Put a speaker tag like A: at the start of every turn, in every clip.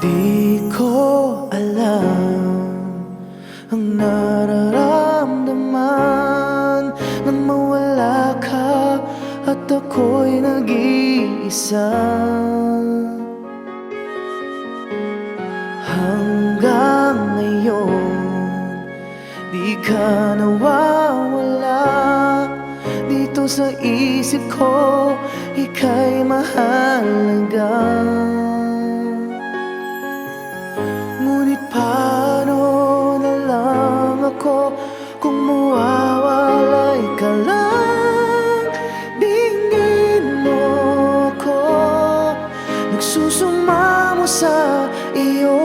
A: Di ko alam ang nararamdaman nang mawala ka at ako'y nag-iisa. Hanggang ngayon di ka nawawala dito sa isip ko, ika'y mahalaga. Ngunit paano na lang ako kung mawawalay ka lang? Dinggin mo ako, nagsusumamo sa iyo.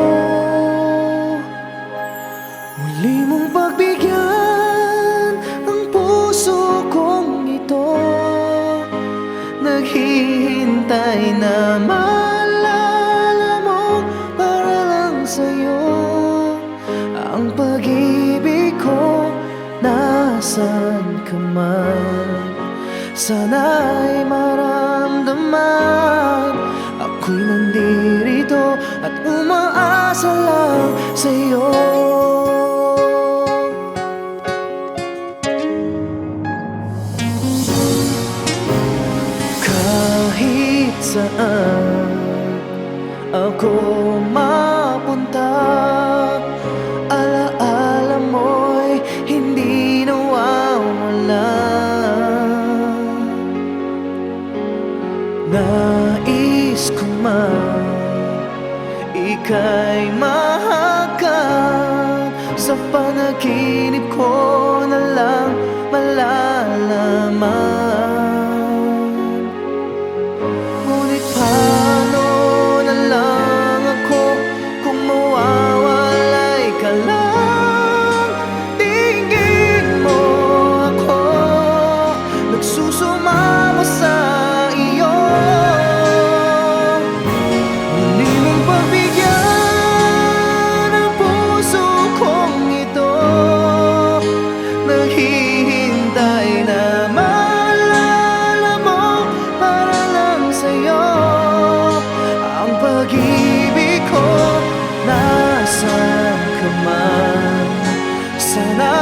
A: Muli mong pagbigyan ang puso kong ito, naghihintay na maalala mo para lang sa'yo. Ang pag-ibig ko, nasan ka man, sana'y maramdaman. Ako'y nandirito at umaasa lang sa'yo. Kahit saan ako mapunta, alaala mo'y hindi nawawala. Nais ko man ika'y mahagkan, sa panaginip ko na lang malalaman. Ngunit paano na lang ako kung mawawalay ka lang? Tingin mo ako, nagsusumamo sa iyo. Muli mong pagbigyan ang puso kong ito, naghihintay na maalala mo para lang sa'yo. Ang pag-ibig ko, nasan ka man, sana